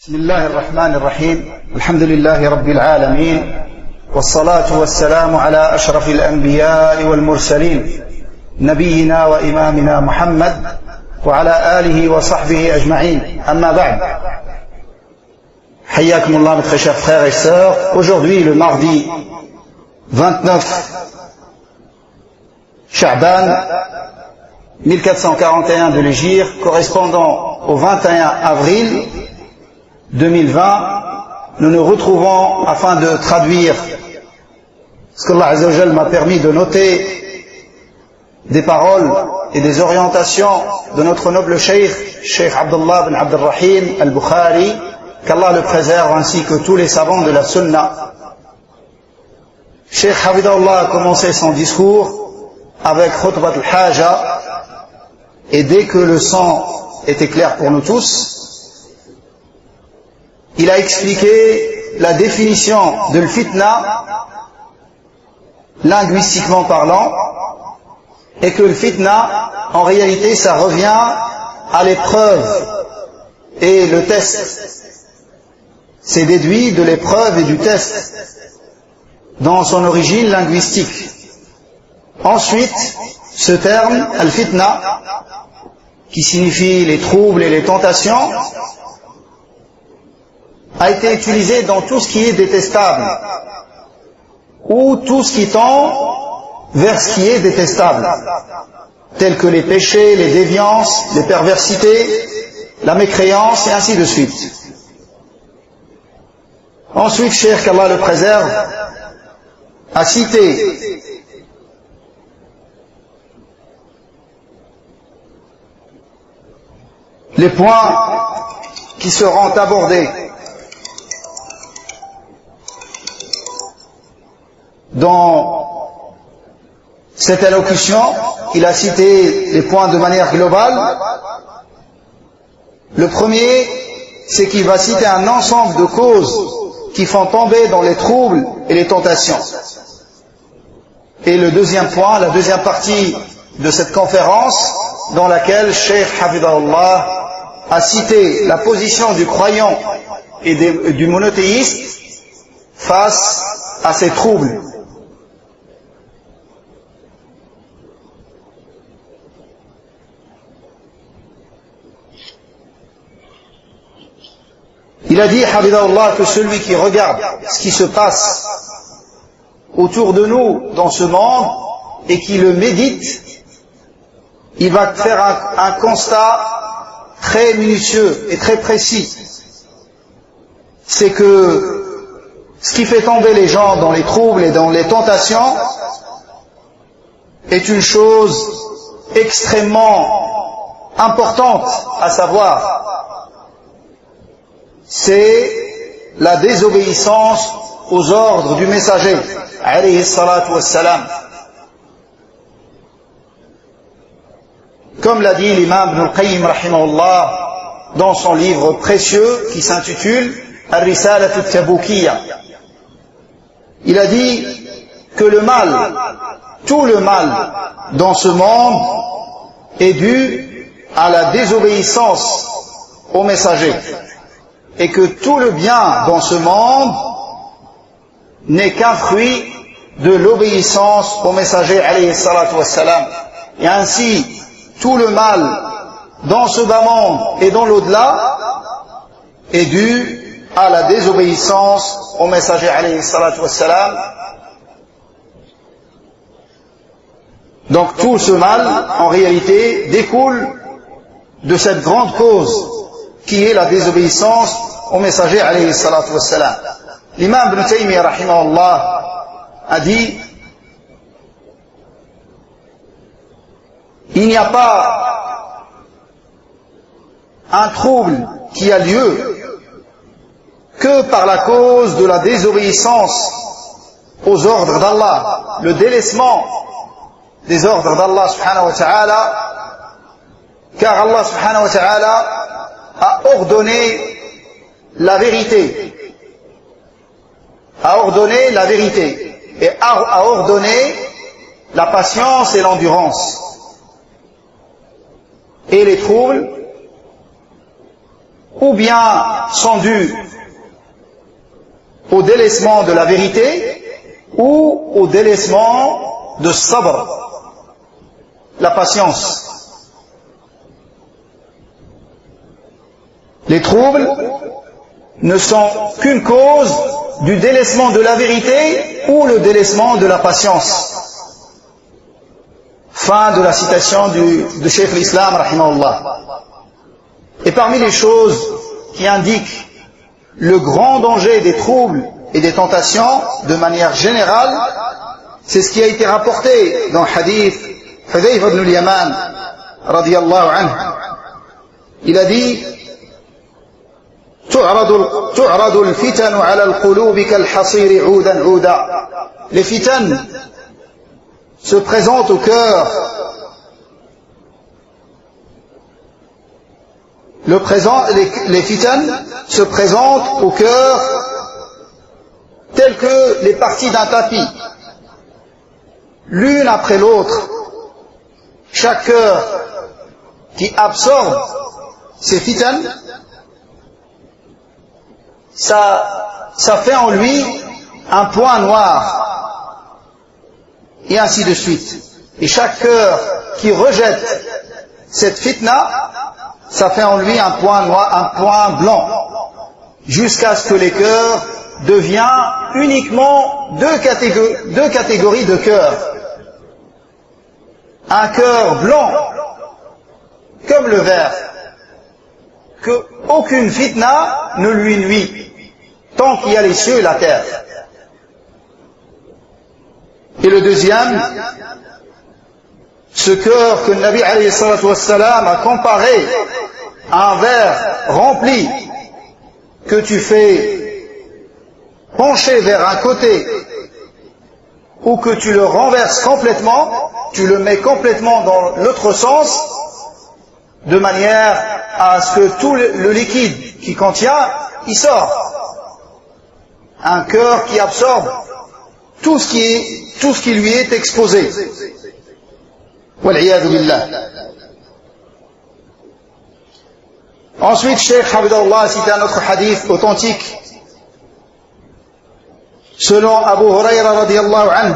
بسم الله الرحمن الرحيم الحمد لله رب العالمين والصلاة والسلام على أشرف الأنبياء والمرسلين نبينا وإمامنا محمد وعلى آله وصحبه أجمعين أما بعد حياكم الله mes très chers frères et sœurs. Aujourd'hui le mardi 29 Sha'ban 1441 de l'Hégire correspondant au 21 avril 2020, nous nous retrouvons afin de traduire ce que Allah Azza wa Jal m'a permis de noter des paroles et des orientations de notre noble Cheikh Abdullah bin Abdurrahim al-Bukhari, qu'Allah le préserve, ainsi que tous les savants de la Sunna. Cheikh Hafidahullah a commencé son discours avec Khutbat al-Haja, et dès que le son était clair pour nous tous, il a expliqué la définition de l'fitna, linguistiquement parlant, et que le fitna, en réalité, ça revient à l'épreuve et le test. C'est déduit de l'épreuve et du test dans son origine linguistique. Ensuite, ce terme, al-fitna, qui signifie les troubles et les tentations, a été utilisé dans tout ce qui est détestable, ou tout ce qui tend vers ce qui est détestable, tels que les péchés, les déviances, les perversités, la mécréance, et ainsi de suite. Ensuite, Cheikh, qu'Allah le préserve, a cité les points qui seront abordés dans cette allocution. Il a cité les points de manière globale. Le premier, c'est qu'il va citer un ensemble de causes qui font tomber dans les troubles et les tentations. Et le deuxième point, la deuxième partie de cette conférence, dans laquelle Cheikh Hafidahullah a cité la position du croyant et du monothéiste face à ces troubles. Il a dit, Hafidahullah, que celui qui regarde ce qui se passe autour de nous dans ce monde et qui le médite, il va faire un constat très minutieux et très précis. C'est que ce qui fait tomber les gens dans les troubles et dans les tentations est une chose extrêmement importante à savoir. C'est la désobéissance aux ordres du messager, alayhi salatu wassalam. Comme l'a dit l'imam Ibn al-Qayyim rahimahullah dans son livre précieux qui s'intitule Ar-Risalatu at-Tabukiyya. Il a dit que le mal, tout le mal dans ce monde est dû à la désobéissance au messager, et que tout le bien dans ce monde n'est qu'un fruit de l'obéissance au messager alayhi salatu wassalam. Et ainsi, tout le mal dans ce bas monde et dans l'au-delà est dû à la désobéissance au messager alayhi salatu wassalam. Donc tout ce mal, en réalité, découle de cette grande cause qui est la désobéissance au messager alayhi salatu wassalam. L'imam Ibn Taymiyyah rahimahullah a dit: il n'y a pas un trouble qui a lieu que par la cause de la désobéissance aux ordres d'Allah, le délaissement des ordres d'Allah subhanahu wa ta'ala, car Allah subhanahu wa ta'ala a ordonné la vérité, et a ordonné la patience et l'endurance. Et les troubles ou bien sont dus au délaissement de la vérité ou au délaissement de sabr, la patience. Les troubles ne sont qu'une cause du délaissement de la vérité ou le délaissement de la patience. Fin de la citation de Cheikh l'Islam, rahimahullah. Et parmi les choses qui indiquent le grand danger des troubles et des tentations, de manière générale, c'est ce qui a été rapporté dans le hadith Hudayfa ibn al-Yaman, radiyallahu anhu. Il a dit: تعرض الفتن على القلوب كالحصير عودا عودا. Les fitans se présentent au cœur. Les fitans se présentent au cœur telles que les parties d'un tapis, l'une après l'autre. Chaque cœur qui absorbe ces fitans, ça fait en lui un point noir, et ainsi de suite. Et chaque cœur qui rejette cette fitna, ça fait en lui un point noir, un point blanc, jusqu'à ce que les cœurs deviennent uniquement deux catégories de cœurs. Un cœur blanc, comme le verre, que aucune fitna ne lui nuit, tant qu'il y a les cieux et la terre. Et le deuxième, ce cœur que le Nabi alayhi salatu wassalam a comparé à un verre rempli, que tu fais pencher vers un côté, ou que tu le renverses complètement, tu le mets complètement dans l'autre sens, de manière à ce que tout le liquide qui contient, il sort. Un cœur qui absorbe tout ce qui lui est exposé. Wal'iyadu billah. Ensuite, Cheikh Habibullah a cité un autre hadith authentique, selon Abu Huraira radiyallahu anhu,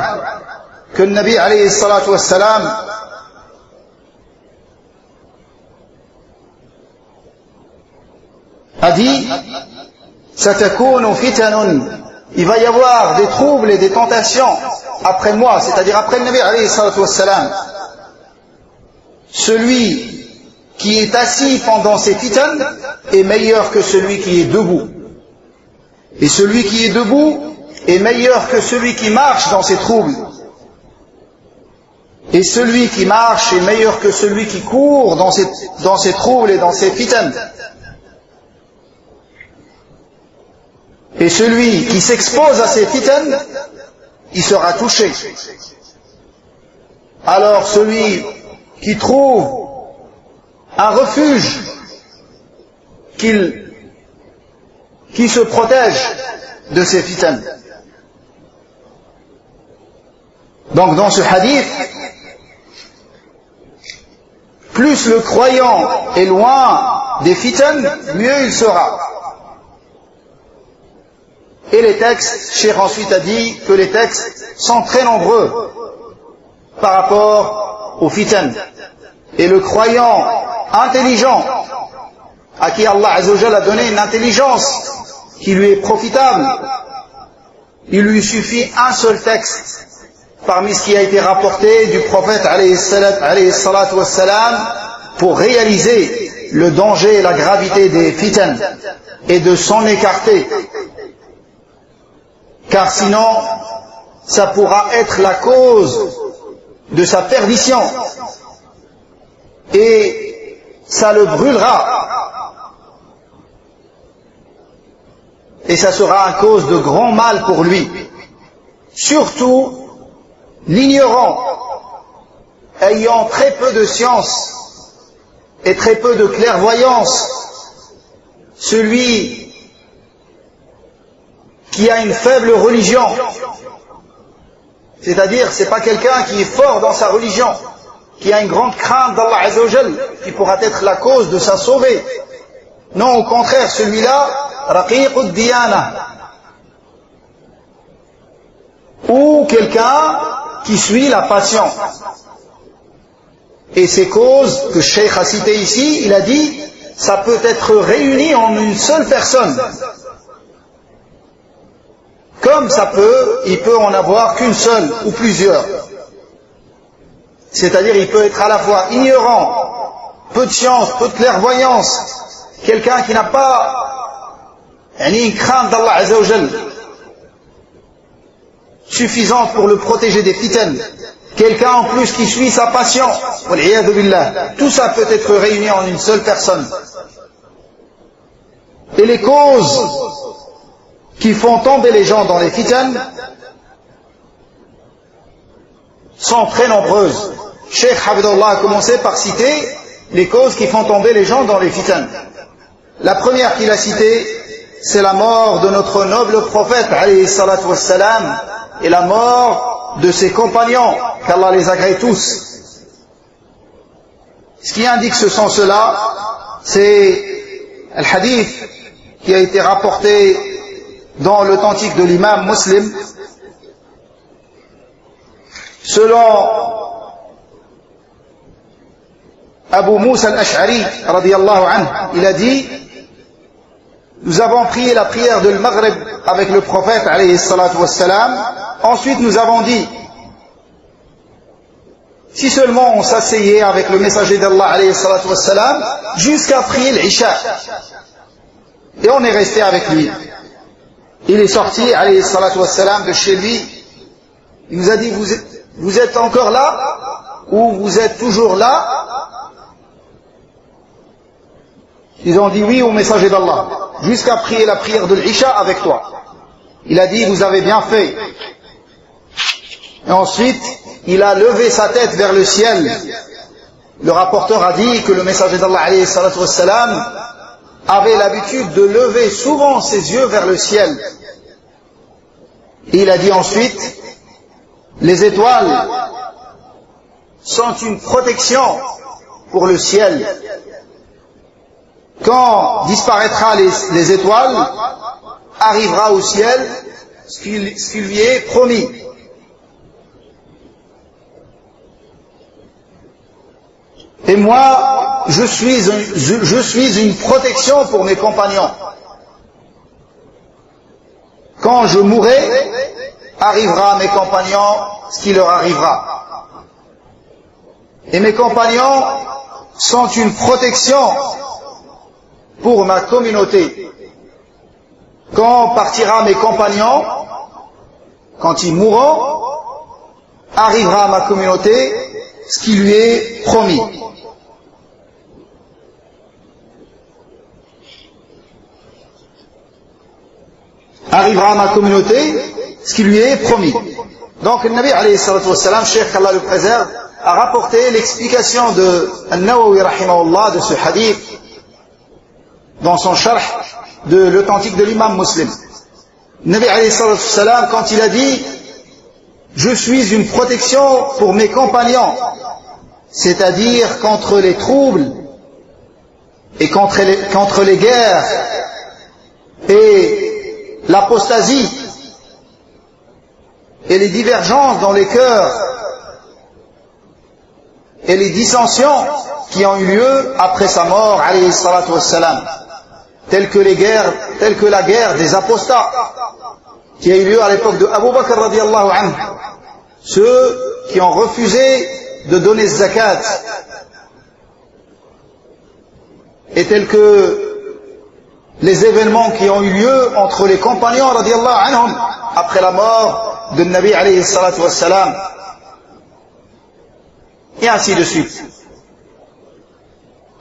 que le Nabi alayhi salatu wassalam a dit: Satakunu fitanun, il va y avoir des troubles et des tentations après moi, c'est-à-dire après le Nabi alayhi salatu wassalam. Celui qui est assis pendant ces fitans est meilleur que celui qui est debout. Et celui qui est debout est meilleur que celui qui marche dans ces troubles. Et celui qui marche est meilleur que celui qui court dans ces troubles et dans ces fitans. Et celui qui s'expose à ces fitans, il sera touché. Alors celui qui trouve un refuge, qui se protège de ces fitans. Donc dans ce hadith, plus le croyant est loin des fitans, mieux il sera. Et les textes, Cheikh ensuite a dit que les textes sont très nombreux par rapport aux fitans. Et le croyant intelligent, à qui Allah Azza wa Jalla a donné une intelligence qui lui est profitable, il lui suffit un seul texte parmi ce qui a été rapporté du prophète alayhi salatu wassalam pour réaliser le danger et la gravité des fitans et de s'en écarter. Car sinon, ça pourra être la cause de sa perdition et ça le brûlera. Et ça sera à cause de grand mal pour lui. Surtout l'ignorant, ayant très peu de science et très peu de clairvoyance, celui qui a une faible religion, c'est-à-dire c'est pas quelqu'un qui est fort dans sa religion, qui a une grande crainte d'Allah Azza wa Jal, qui pourra être la cause de sa sauvée. Non, au contraire, celui-là, raqiqud diyana, ou quelqu'un qui suit la passion. Et ces causes que Cheikh a citées ici, il a dit, ça peut être réuni en une seule personne. Comme il peut en avoir qu'une seule ou plusieurs. C'est-à-dire, il peut être à la fois ignorant, peu de science, peu de clairvoyance, quelqu'un qui n'a pas une crainte d'Allah Azza wa Jal suffisante pour le protéger des fitnes, quelqu'un en plus qui suit sa passion, wal-iyadhu billah. Tout ça peut être réuni en une seule personne. Et les causes qui font tomber les gens dans les fitnes sont très nombreuses. Cheikh Hafidhullah a commencé par citer les causes qui font tomber les gens dans les fitnes. La première qu'il a citée, c'est la mort de notre noble prophète alayhi salatu wassalam, et la mort de ses compagnons, qu'Allah les agrée tous. Ce qui indique ce sont ceux-là, c'est le hadith qui a été rapporté dans l'authentique de l'imam Muslim, selon Abu Musa al-Ash'ari radiyallahu anhu, il a dit: nous avons prié la prière de Maghrib avec le prophète alayhi salatu wassalam. Ensuite nous avons dit, si seulement on s'asseyait avec le messager d'Allah alayhi salatu wassalam jusqu'à prier l'Isha. Et on est resté avec lui. Il est sorti alayhi salatu wassalam de chez lui. Il nous a dit, vous êtes encore là ou vous êtes toujours là? Ils ont dit oui au messager d'Allah, jusqu'à prier la prière de l'Isha avec toi. Il a dit, vous avez bien fait. Et ensuite, il a levé sa tête vers le ciel. Le rapporteur a dit que le messager d'Allah alayhi salatu wassalam avait l'habitude de lever souvent ses yeux vers le ciel. Et il a dit ensuite, les étoiles sont une protection pour le ciel. Quand disparaîtra les étoiles, arrivera au ciel ce qui lui est promis. Et moi, je suis une protection pour mes compagnons. Quand je mourrai, arrivera à mes compagnons ce qui leur arrivera. Et mes compagnons sont une protection pour ma communauté. Quand partira mes compagnons, quand ils mourront, arrivera à ma communauté ce qui lui est promis. Arrivera à ma communauté ce qui lui est promis. Donc le Nabi alayhi salatu wassalam, Cheikh Allah le préserve, a rapporté l'explication de An-Nawawi rahimahullah de ce hadith dans son sharh de l'authentique de l'imam Muslim. Le Nabi alayhi salatu wassalam, quand il a dit je suis une protection pour mes compagnons, c'est-à-dire contre les troubles et contre les guerres et l'apostasie et les divergences dans les cœurs et les dissensions qui ont eu lieu après sa mort alayhi salatu wassalam, telles que la guerre des apostats qui a eu lieu à l'époque de Abu Bakr radiyallahu anhu, ceux qui ont refusé de donner zakat, et tels que les événements qui ont eu lieu entre les compagnons radiyallahu anhum après la mort de Nabi alayhi salatu wassalam, et ainsi de suite.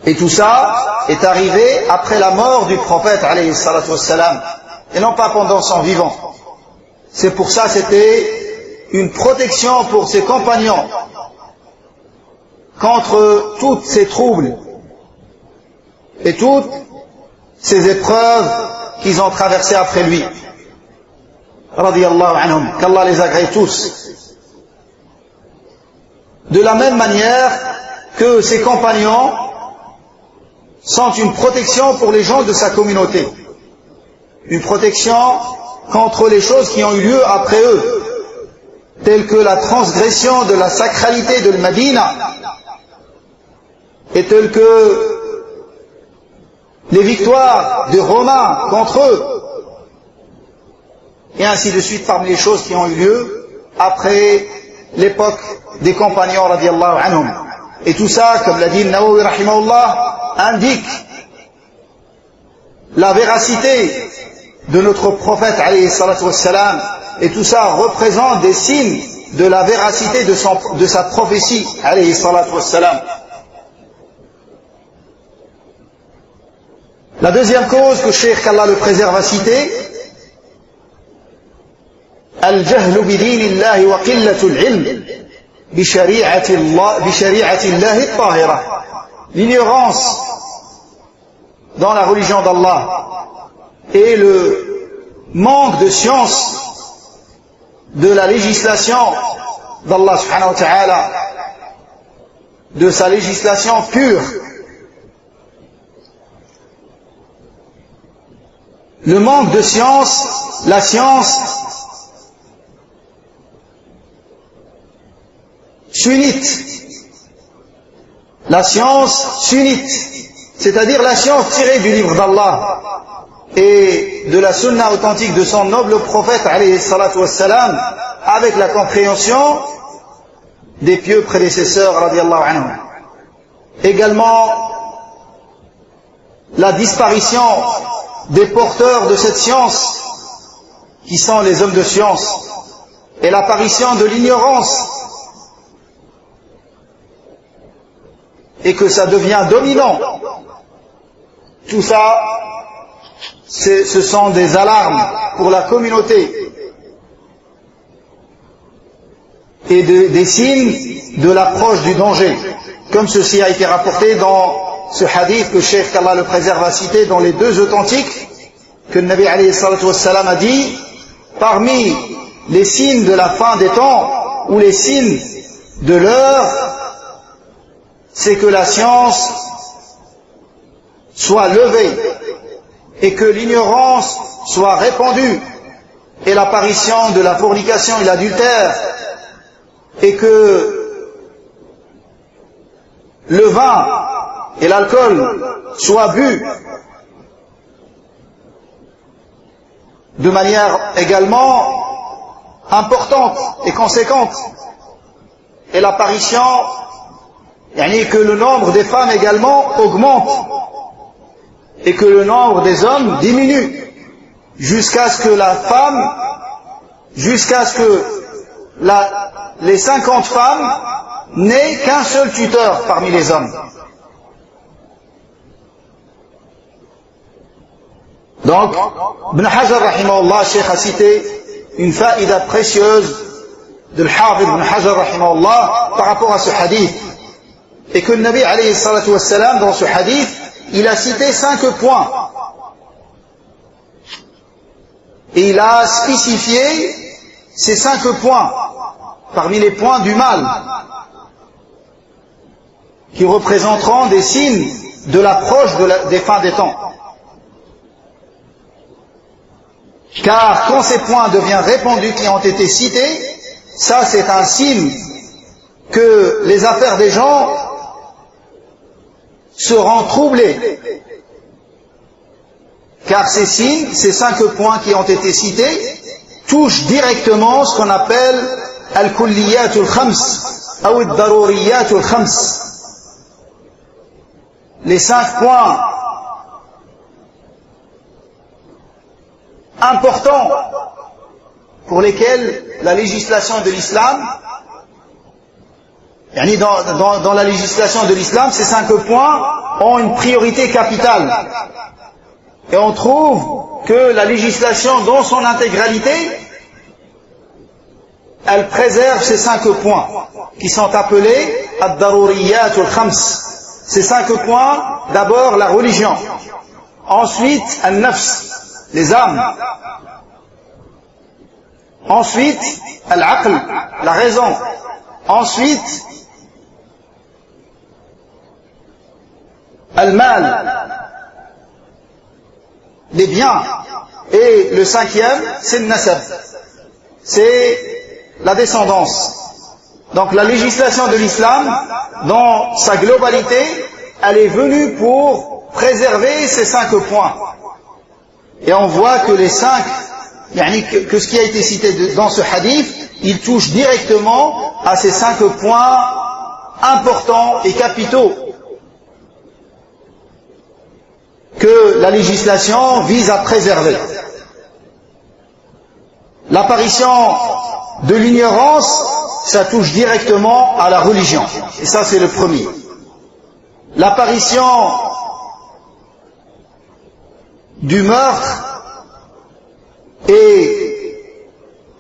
Et tout ça est arrivé après la mort du prophète alayhi salatu wassalam, et non pas pendant son vivant. C'est pour ça c'était une protection pour ses compagnons contre tous ces troubles et toutes ces épreuves qu'ils ont traversées après lui. Radiyallahu anhum, qu'Allah les agrée tous. De la même manière que ses compagnons sont une protection pour les gens de sa communauté. Une protection contre les choses qui ont eu lieu après eux, telles que la transgression de la sacralité de Médina, et telles que les victoires des Romains contre eux, et ainsi de suite parmi les choses qui ont eu lieu après l'époque des compagnons radiyallahu anhum. Et tout ça, comme l'a dit Nawawi rahimahullah, indique la véracité de notre prophète alayhi salatu wassalam, et tout ça représente des signes de la véracité de sa prophétie alayhi salatu wassalam. La deuxième cause que Cheikh qu'Allah le préserve a citée, al-jahlu bi dinillahi wa qillatul ilm bi shari'ati Allahi at-tahira. L'ignorance dans la religion d'Allah et le manque de science de la législation d'Allah subhanahu wa ta'ala, de sa législation pure. Le manque de science, la science sunnite, la science sunnite, c'est-à-dire la science tirée du livre d'Allah et de la sunna authentique de son noble prophète alayhi salatu wassalam, avec la compréhension des pieux prédécesseurs radiyallahu anhum. Également la disparition des porteurs de cette science qui sont les hommes de science, et l'apparition de l'ignorance, et que ça devient dominant. Tout ça, ce sont des alarmes pour la communauté et des signes de l'approche du danger, comme ceci a été rapporté dans ce hadith que Cheikh qu'Allah le préserve a cité dans les deux authentiques, que le Nabi alayhi salatu wassalam a dit, parmi les signes de la fin des temps ou les signes de l'heure, c'est que la science soit levée et que l'ignorance soit répandue, et l'apparition de la fornication et l'adultère, et que le vin et l'alcool soient bu de manière également importante et conséquente, et l'apparition, que le nombre des femmes également augmente et que le nombre des hommes diminue, jusqu'à ce que les 50 femmes n'aient qu'un seul tuteur parmi les hommes. Donc, Ibn Hajar rahimahullah, Cheikh a cité une faïda précieuse de l'Hafidh Ibn Hajar rahimahullah par rapport à ce hadith, et que le Nabi alayhi salatu wassalam, dans ce hadith, il a cité 5 points, et il a spécifié ces 5 points parmi les points du mal qui représenteront des signes de l'approche des fins des temps. Car quand ces points deviennent répandus qui ont été cités, ça c'est un signe que les affaires des gens seront troublées. Car ces signes, ces 5 points qui ont été cités, touchent directement ce qu'on appelle al-kulliyatul khams ou al-daruriyatul khams. Les 5 points importants pour lesquels la législation de l'islam, dans la législation de l'islam, ces 5 points ont une priorité capitale. Et on trouve que la législation dans son intégralité, elle préserve ces 5 points qui sont appelés ad-daruriyatul khams. Ces 5 points, d'abord la religion, ensuite al-nafs, les âmes, ensuite al-aql, la raison, ensuite al-mal, les biens. Et le cinquième, c'est le nasab, c'est la descendance. Donc la législation de l'islam, dans sa globalité, elle est venue pour préserver ces 5 points. Et on voit que les 5, que ce qui a été cité dans ce hadith, il touche directement à ces 5 points importants et capitaux que la législation vise à préserver. L'apparition de l'ignorance, ça touche directement à la religion. Et ça, c'est le premier. L'apparition du meurtre et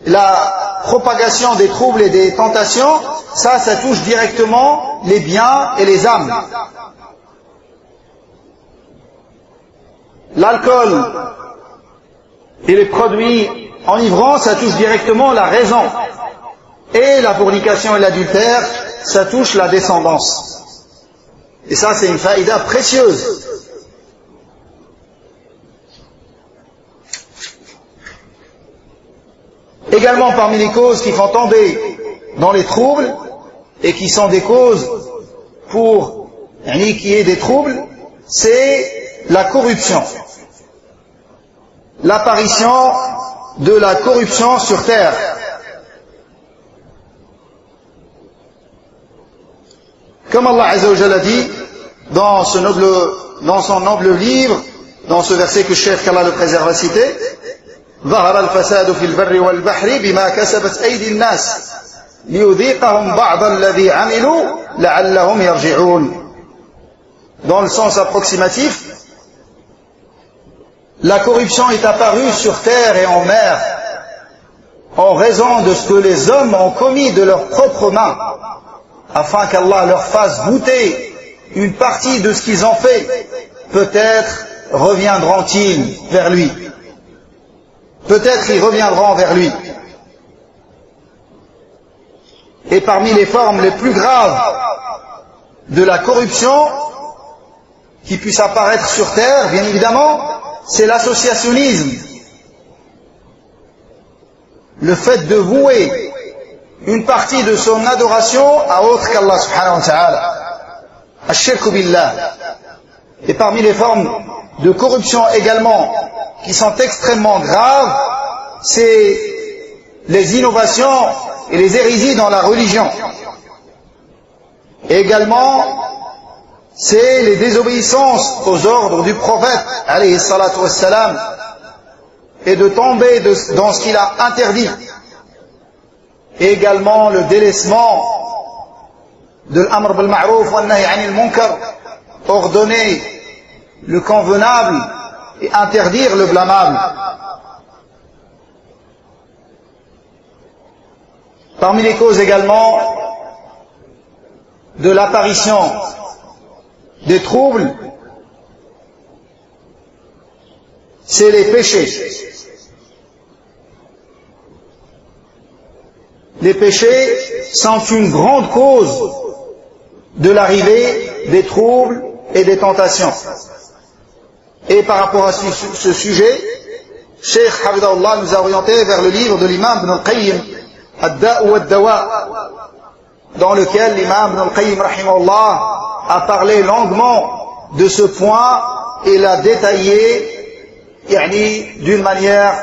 la propagation des troubles et des tentations, ça touche directement les biens et les âmes. L'alcool et les produits enivrants, ça touche directement la raison. Et la fornication et l'adultère, ça touche la descendance. Et ça, c'est une faïda précieuse. Également parmi les causes qui font tomber dans les troubles et qui sont des causes pour qu'il y ait des troubles, c'est la corruption. L'apparition de la corruption sur terre. Comme Allah Azza wa Jalla a dit dans son noble livre, dans ce verset que Cheikh qu'Allah le préserve a cité, ظهر الفساد في البر والبحر بما كسبت أيدي الناس ليذيقهم بعض الذي عملوا لعلهم يرجعون. Dans le sens approximatif, la corruption est apparue sur terre et en mer en raison de ce que les hommes ont commis de leurs propres mains, afin qu'Allah leur fasse goûter une partie de ce qu'ils ont fait. Peut-être reviendront-ils vers lui. Peut-être ils reviendront vers lui. Et parmi les formes les plus graves de la corruption qui puisse apparaître sur terre, bien évidemment, c'est l'associationnisme. Le fait de vouer une partie de son adoration à autre qu'Allah subhanahu wa ta'ala. Ash-shirku billah. Et parmi les formes de corruption également qui sont extrêmement graves, c'est les innovations et les hérésies dans la religion. Et également, c'est les désobéissances aux ordres du prophète, alayhi salatu wassalam, et de tomber dans ce qu'il a interdit. Et également le délaissement de l'amr bil ma'rouf wa nahy anil munkar, ordonner le convenable et interdire le blâmable. Parmi les causes également de l'apparition des troubles, c'est les péchés. Les péchés sont une grande cause de l'arrivée des troubles et des tentations. Et par rapport à ce sujet, Cheikh Hafidahullah nous a orienté vers le livre de l'imam Ibn al-Qayyim, Ad-Da'u wad-Dawa, dans lequel l'imam Ibn al-Qayyim rahimahullah a parlé longuement de ce point et l'a détaillé d'une manière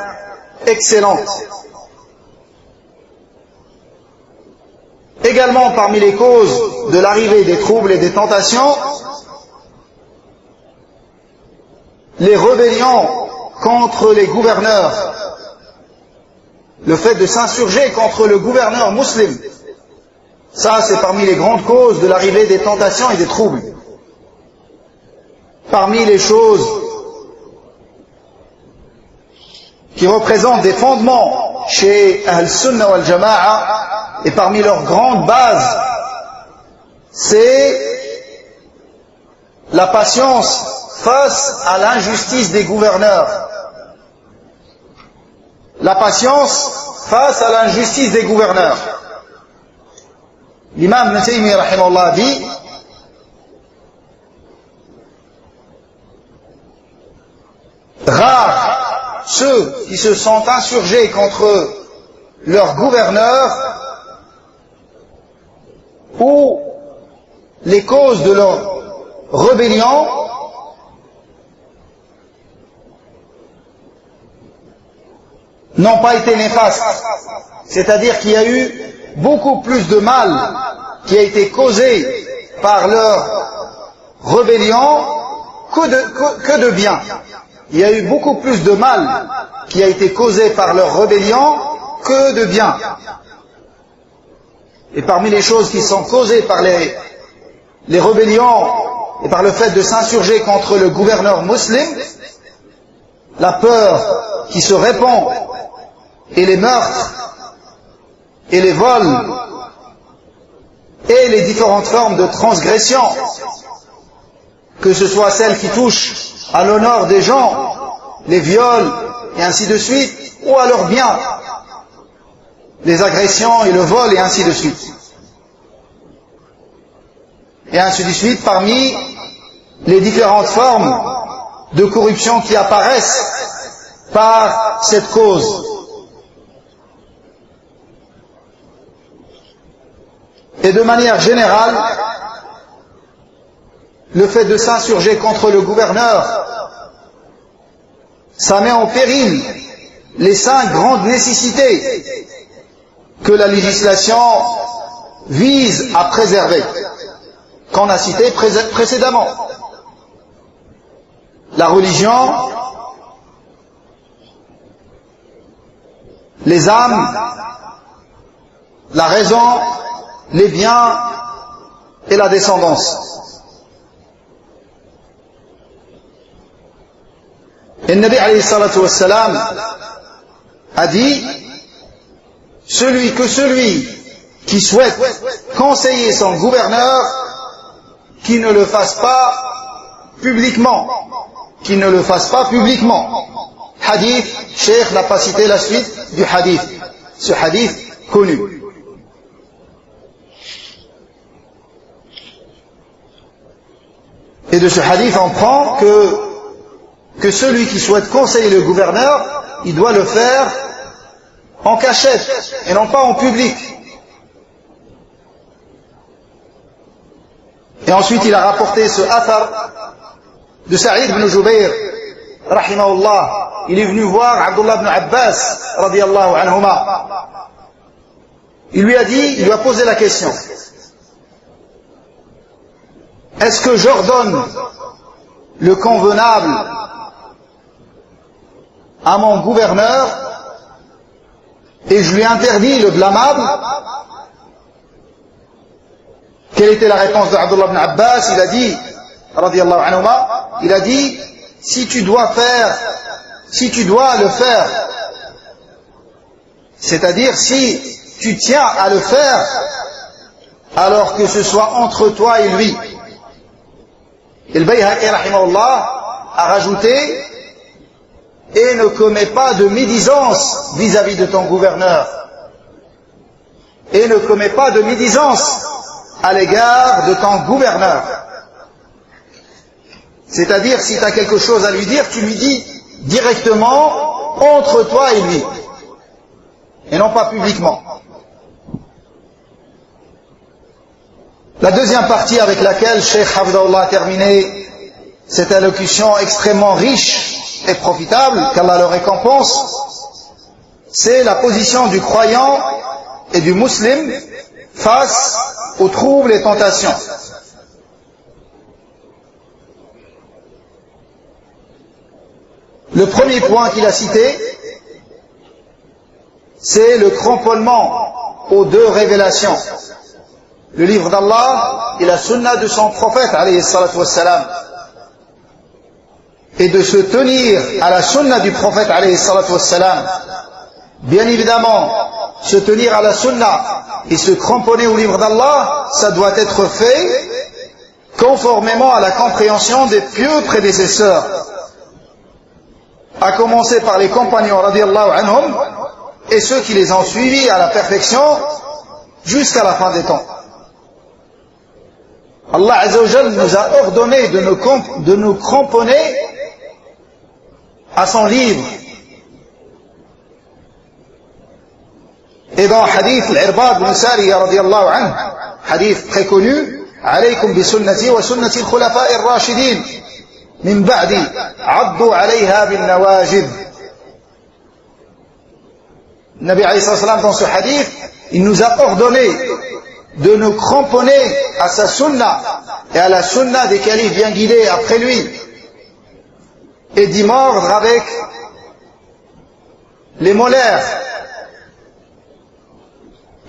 excellente. Également parmi les causes de l'arrivée des troubles et des tentations, les rébellions contre les gouverneurs, le fait de s'insurger contre le gouverneur musulman, ça c'est parmi les grandes causes de l'arrivée des tentations et des troubles. Parmi les choses qui représentent des fondements chez Ahl-Sunnah wal-Jama'a, et parmi leurs grandes bases, c'est la patience face à l'injustice des gouverneurs. La patience face à l'injustice des gouverneurs. L'imam Ibn Taymiyyah rahimahullah dit rares ceux qui se sont insurgés contre leur gouverneur ou les causes de leur rébellion n'ont pas été néfastes. C'est-à-dire qu'il y a eu beaucoup plus de mal qui a été causé par leur rébellion que de bien. Il y a eu beaucoup plus de mal qui a été causé par leur rébellion que de bien. Et parmi les choses qui sont causées par les rébellions et par le fait de s'insurger contre le gouverneur musulman, la peur qui se répand et les meurtres et les vols et les différentes formes de transgression, que ce soit celles qui touchent à l'honneur des gens, les viols et ainsi de suite, ou à leurs biens, les agressions et le vol et ainsi de suite. Et ainsi de suite parmi les différentes formes de corruption qui apparaissent par cette cause. Et de manière générale, le fait de s'insurger contre le gouverneur, ça met en péril les 5 grandes nécessités que la législation vise à préserver, qu'on a citées précédemment. La religion, les âmes, la raison, les biens et la descendance. Et le Nabi alayhi salatu wassalam a dit, celui qui souhaite conseiller son gouverneur, qui ne le fasse pas publiquement. Qui ne le fasse pas publiquement. Hadith, Cheikh n'a pas cité la suite du hadith. Ce hadith connu. Et de ce hadith, on prend que celui qui souhaite conseiller le gouverneur, il doit le faire en cachette et non pas en public. Et ensuite, il a rapporté ce athar de Saïd ibn Jubayr, rahimahullah. Il est venu voir Abdullah ibn Abbas, radiyallahu anhuma. Il lui a posé la question. Est-ce que j'ordonne le convenable à mon gouverneur et je lui interdis le blâmable? Quelle était la réponse de Abdullah ibn Abbas? Il a dit, radiyallahu anhuma, il a dit, si tu dois le faire, c'est-à-dire si tu tiens à le faire, alors que ce soit entre toi et lui. Et le Bayhaqi, rahimahullah, a rajouté, et ne commets pas de médisance vis-à-vis de ton gouverneur. Et ne commets pas de médisance à l'égard de ton gouverneur. C'est-à-dire, si tu as quelque chose à lui dire, tu lui dis directement entre toi et lui, et non pas publiquement. La deuxième partie avec laquelle Cheikh Hafidahullah a terminé cette allocution extrêmement riche et profitable, qu'Allah le récompense, c'est la position du croyant et du musulman face aux troubles et tentations. Le premier point qu'il a cité, c'est le cramponnement aux 2 révélations. Le livre d'Allah et la sunna de son prophète, alayhi salatu wassalam. Et de se tenir à la sunna du prophète, alayhi salatu wassalam. Bien évidemment, se tenir à la sunna et se cramponner au livre d'Allah, ça doit être fait conformément à la compréhension des pieux prédécesseurs. À commencer par les compagnons, radiyallahu anhum, et ceux qui les ont suivis à la perfection jusqu'à la fin des temps. Allah Azza wa Jal nous a ordonné de nous cramponner à son livre. Et dans hadith l'Irbad bin Sariya radiyallahu anhu, hadith très connu, alaykum bi sunnati wa sunnati al-khulafa'i ar-rashidin min ba'di addu 'alayha bin nawajid. Nabi alayhi salam, dans ce hadith, il nous a ordonné de nous cramponner à sa sunna et à la sunna des califes bien guidés après lui, et d'y mordre avec les molaires.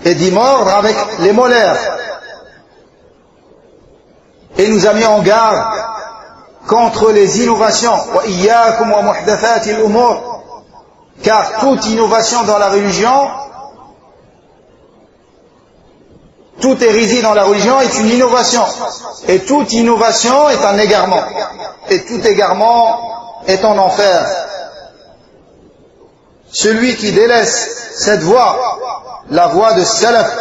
Et d'y mordre avec les molaires. Et nous a mis en garde contre les innovations. Wa iyyakum wa muhdathati al-umur. Car toute innovation dans la religion, toute hérésie dans la religion est une innovation. Et toute innovation est un égarement. Et tout égarement est en enfer. Celui qui délaisse cette voie, la voie de salaf,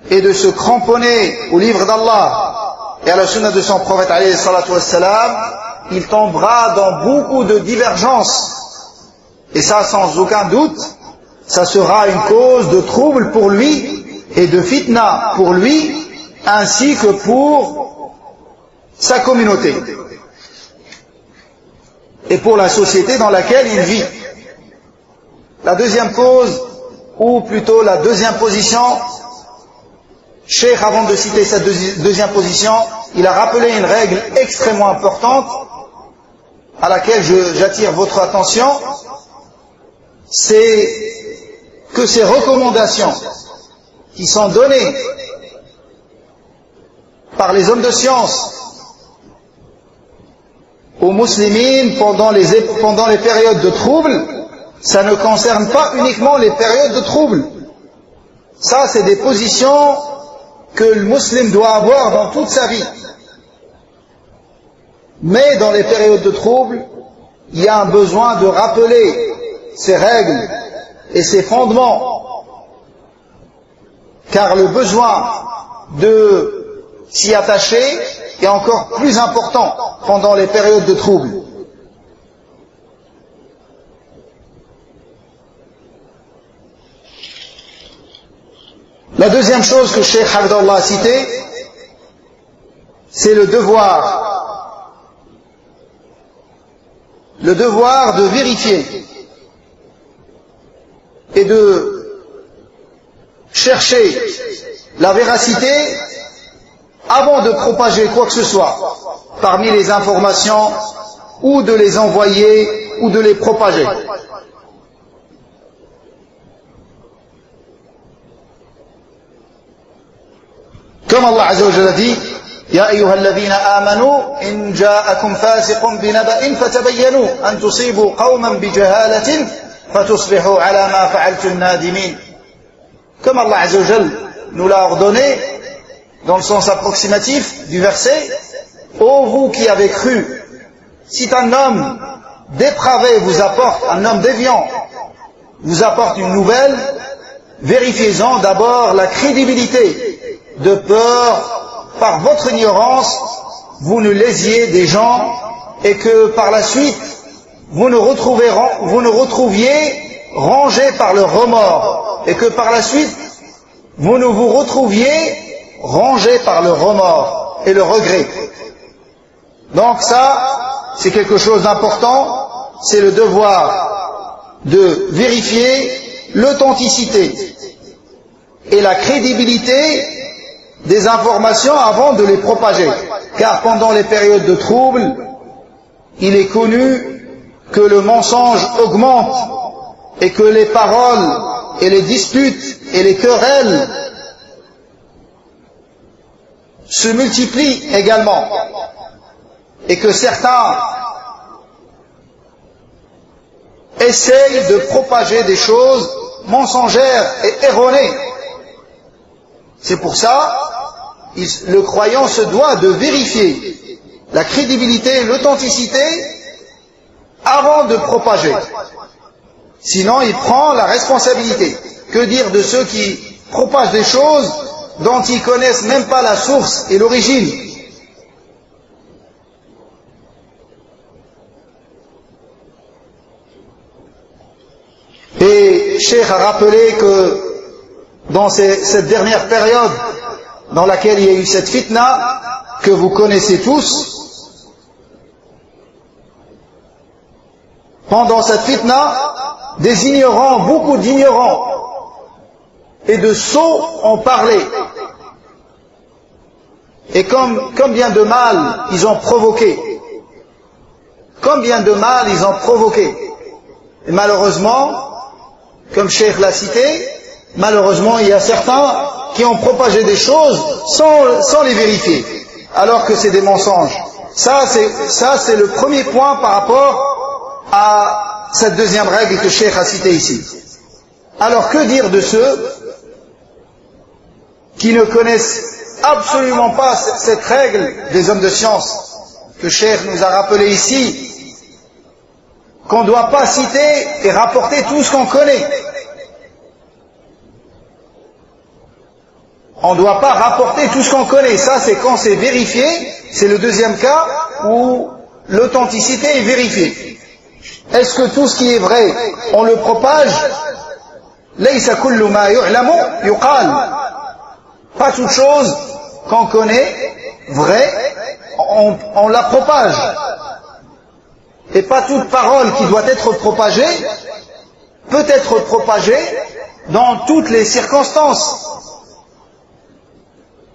et de se cramponner au livre d'Allah et à la sunna de son prophète alayhi salatu wassalam, il tombera dans beaucoup de divergences. Et ça, sans aucun doute, ça sera une cause de trouble pour lui et de fitna pour lui, ainsi que pour sa communauté et pour la société dans laquelle il vit. La deuxième cause, ou plutôt la deuxième position, Cheikh, avant de citer cette deuxième position, il a rappelé une règle extrêmement importante à laquelle j'attire votre attention, c'est que ces recommandations qui sont données par les hommes de science aux musulmans pendant les périodes de trouble, ça ne concerne pas uniquement les périodes de trouble. Ça, c'est des positions que le musulman doit avoir dans toute sa vie. Mais dans les périodes de trouble, il y a un besoin de rappeler ces règles et ces fondements, car le besoin de s'y attacher est encore plus important pendant les périodes de trouble. La deuxième chose que Cheikh Abdallah a citée, c'est le devoir de vérifier et de chercher la véracité avant de propager quoi que ce soit parmi les informations, ou de les envoyer ou de les propager. Comme Allah Azza wa Jalla dit, Ya ayyuha alladhina amanu, in ja'akum fasiqun binaba'in fatabayyanu an tusibu qawman bijahalatin fatusbihu ala ma fa'altum nadimin. Comme Allah Azza wa Jalla nous l'a ordonné dans le sens approximatif du verset, ô vous qui avez cru, si un homme dépravé vous apporte, un homme déviant vous apporte une nouvelle, vérifiez-en d'abord la crédibilité, de peur, par votre ignorance, vous ne lésiez des gens et que par la suite, vous nous retrouviez rangés par le remords, et que par la suite, vous ne vous retrouviez rangés par le remords et le regret. Donc ça, c'est quelque chose d'important, c'est le devoir de vérifier l'authenticité et la crédibilité des informations avant de les propager. Car pendant les périodes de trouble, il est connu que le mensonge augmente et que les paroles et les disputes et les querelles se multiplient également, et que certains essayent de propager des choses mensongères et erronées. C'est pour ça, le croyant se doit de vérifier la crédibilité et l'authenticité avant de propager. Sinon, il prend la responsabilité. Que dire de ceux qui propagent des choses dont ils connaissent même pas la source et l'origine? Et Cheikh a rappelé que dans cette dernière période dans laquelle il y a eu cette fitna que vous connaissez tous, pendant cette fitna, des ignorants, beaucoup d'ignorants et de sots ont parlé. Et combien de mal ils ont provoqué. Combien de mal ils ont provoqué. Et malheureusement, comme Cheikh l'a cité, malheureusement il y a certains qui ont propagé des choses sans les vérifier, alors que c'est des mensonges. Ça c'est le premier point par rapport à cette deuxième règle que Cheikh a citée ici. Alors que dire de ceux qui ne connaissent absolument pas cette règle des hommes de science que Cheikh nous a rappelé ici, qu'on ne doit pas citer et rapporter tout ce qu'on connaît. On ne doit pas rapporter tout ce qu'on connaît. Ça, c'est quand c'est vérifié. C'est le deuxième cas où l'authenticité est vérifiée. Est-ce que tout ce qui est vrai, on le propage? Laysa kullu ma yu'lamu yuqal. Pas toute chose qu'on connaît vraie, on la propage. Et pas toute parole qui doit être propagée peut être propagée dans toutes les circonstances.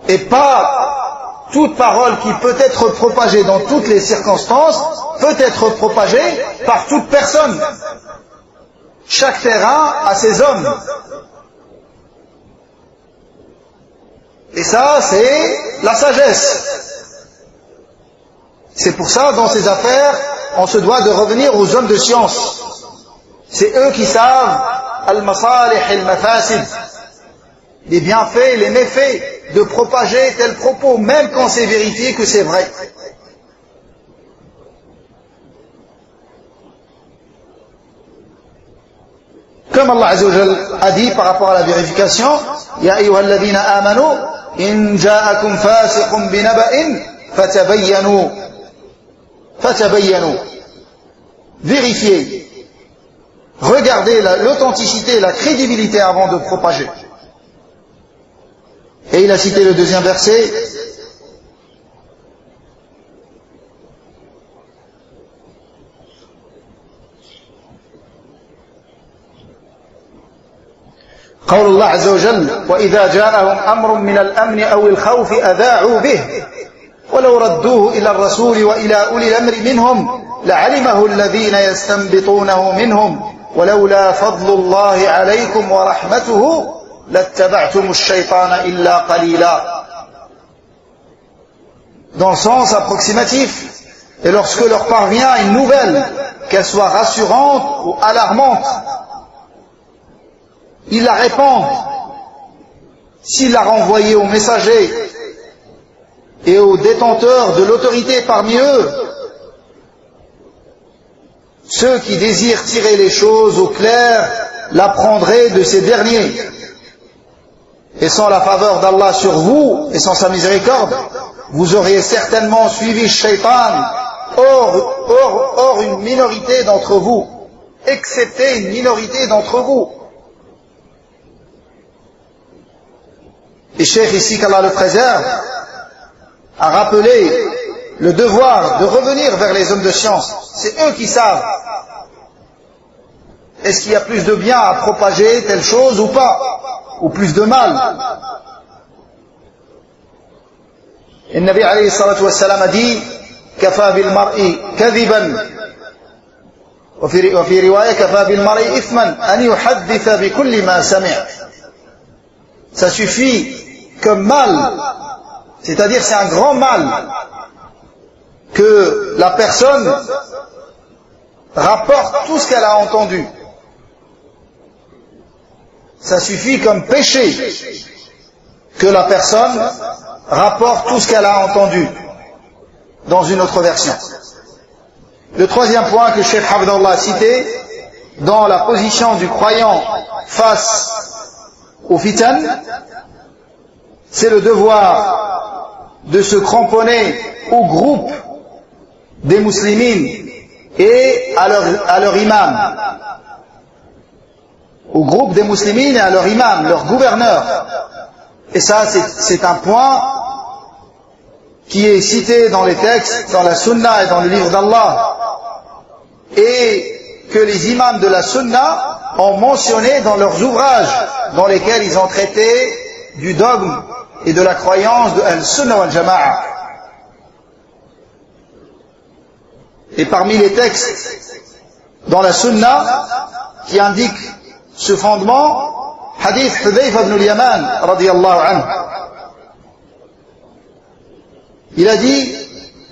Et pas toute parole qui peut être propagée dans toutes les circonstances peut être propagée par toute personne. Chaque terrain a ses hommes. Et ça, c'est la sagesse. C'est pour ça, dans ces affaires, on se doit de revenir aux hommes de science. C'est eux qui savent al-masalih al-mafasid, les bienfaits, les méfaits de propager tel propos, même quand c'est vérifié que c'est vrai. Comme Allah Azza wa Jal a dit par rapport à la vérification, Ya ayyuhalladhina amanu, in ja'akum fasiqun binaba'in, fatabayyanu. Fatabayyanu. Vérifiez. Regardez l'authenticité, la crédibilité avant de propager. Et il a cité le deuxième verset. قول الله عز وجل وإذا جاءهم أمر من الأمن أو الخوف أذاعوا به ولو ردوه إلى الرسول وإلى أولي الأمر منهم لعلمه الذين يستنبطونه منهم ولولا فضل الله عليكم ورحمته لاتبعتم الشيطان إلا قليلا. Dans le sens approximatif, et lorsque leur parvient une nouvelle, qu'elle soit rassurante ou alarmante, ils la répandent. S'ils la renvoyaient aux messagers et aux détenteurs de l'autorité parmi eux, ceux qui désirent tirer les choses au clair l'apprendraient de ces derniers. Et sans la faveur d'Allah sur vous et sans sa miséricorde, vous auriez certainement suivi Shaitan, hors une minorité d'entre vous, excepté une minorité d'entre vous. Et Cheikh ici, qu'Allah le préserve, a rappelé le devoir de revenir vers les hommes de science. C'est eux qui savent. Est-ce qu'il y a plus de bien à propager telle chose ou pas, ou plus de mal? Et le Nabi alayhi salatu wassalam a dit كفى بالمرء كذبا وفي رواية كفى بالمرء إثما أن يحدث بكل ما سمع. Ça suffit comme mal, c'est-à-dire c'est un grand mal que la personne rapporte tout ce qu'elle a entendu. Ça suffit comme péché que la personne rapporte tout ce qu'elle a entendu, dans une autre version. Le troisième point que Cheikh Hafidhullah a cité, dans la position du croyant face au fitan, c'est le devoir de se cramponner au groupe des musulmans et à leur imam. au groupe des musulmans et à leur imam, leur gouverneur. Et ça, c'est un point qui est cité dans les textes, dans la sunna et dans le livre d'Allah, et que les imams de la sunna ont mentionné dans leurs ouvrages, dans lesquels ils ont traité du dogme et de la croyance de Al-Sunnah wal-Jama'a. Et parmi les textes dans la sunna qui indiquent ce fondement, hadith Hudayfa ibn al-Yaman radiyallahu anhu. Il a dit,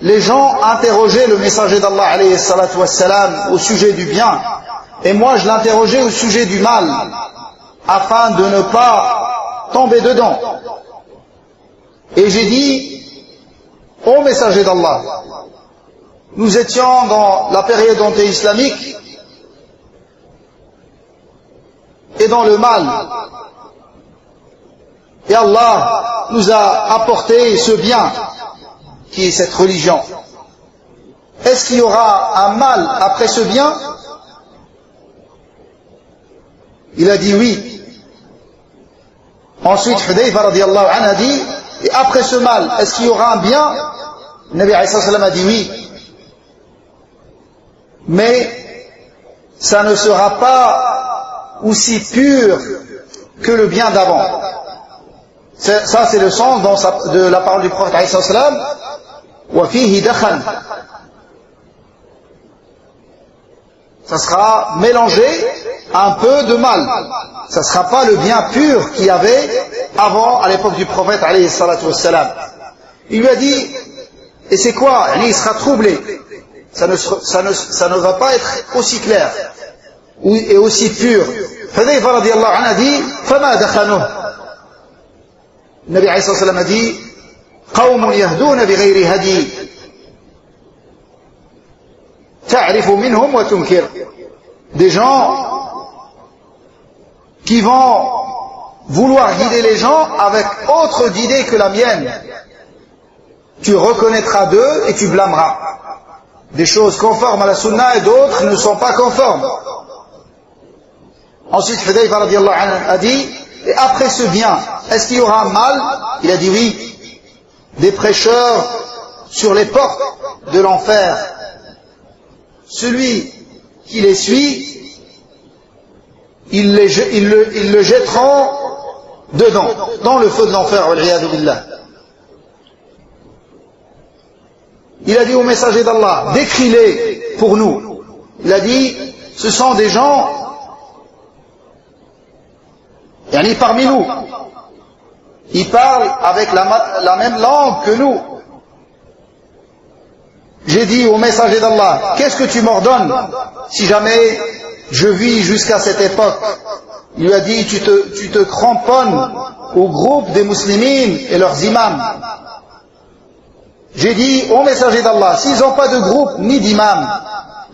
les gens interrogeaient le messager d'Allah alayhi salatu wassalam au sujet du bien, et moi je l'interrogeais au sujet du mal, afin de ne pas tomber dedans. Et j'ai dit, ô messager d'Allah, nous étions dans la période anté-islamique et dans le mal. Et Allah nous a apporté ce bien qui est cette religion. Est-ce qu'il y aura un mal après ce bien? Il a dit oui. Ensuite, Hudayfa radiyallahu anhu a dit, et après ce mal, est-ce qu'il y aura un bien? Le Nabi alayhi salam a dit oui. Mais ça ne sera pas aussi pur que le bien d'avant. Ça, c'est le sens de la parole du prophète alayhi salam. Wa fihi dakhan. Ça sera mélangé un peu de mal. Ça ne sera pas le bien pur qu'il y avait avant, à l'époque du prophète alayhi salatu wassalam. Il lui a dit, et c'est quoi? Il sera troublé. Ça ne va pas être aussi clair et aussi pur. Hudayfa radiyallahu anhu a dit, fama dakhanuh. Le Nabi alayhi sallam a dit, qawmun yahduna bighayri hadi ta'rifu minhum wa tunkir. Des gens qui vont vouloir guider les gens avec autre d'idée que la mienne. Tu reconnaîtras d'eux et tu blâmeras. Des choses conformes à la sunna et d'autres ne sont pas conformes. Ensuite, Hudayfa radiyallahu anhu a dit, et après ce bien, est-ce qu'il y aura un mal? Il a dit oui. Des prêcheurs sur les portes de l'enfer. Celui qui les suit, ils le jetteront dedans, dans le feu de l'enfer. Wal-'iyadhu billah. Il a dit au messager d'Allah, décris-les pour nous. Il a dit, ce sont des gens, yani parmi nous. Ils parlent avec la même langue que nous. J'ai dit au messager d'Allah, qu'est-ce que tu m'ordonnes si jamais je vis jusqu'à cette époque? Il lui a dit, tu te cramponnes au groupe des musulmans et leurs imams. J'ai dit au messager d'Allah, s'ils n'ont pas de groupe ni d'imam,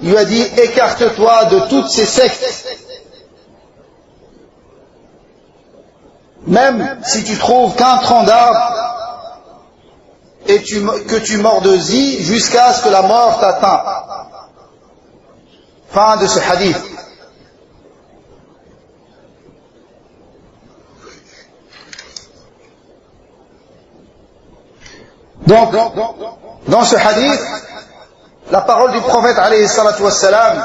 il lui a dit, écarte-toi de toutes ces sectes. Même si tu trouves qu'un tronc d'arbre et que tu mordes-y jusqu'à ce que la mort t'atteint. Fin de ce hadith. Donc, dans ce hadith, la parole du prophète alayhi salatu wassalam,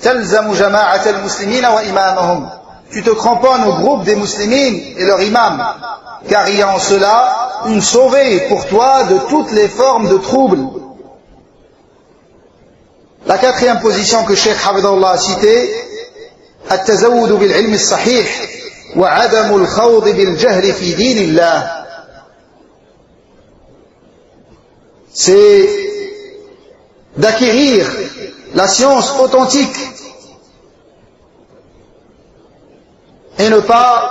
talzamu jama'at al-muslimina wa imamahum. Tu te cramponnes au groupe des musulmans et leur imam, car il y a en cela une sauvée pour toi de toutes les formes de troubles. La quatrième position que Cheikh Hafidhahullah a citée, at-tazawwud bil-ilm as-sahih wa 'adamu al-khawd bil-jahl fi dinillah. C'est d'acquérir la science authentique et ne pas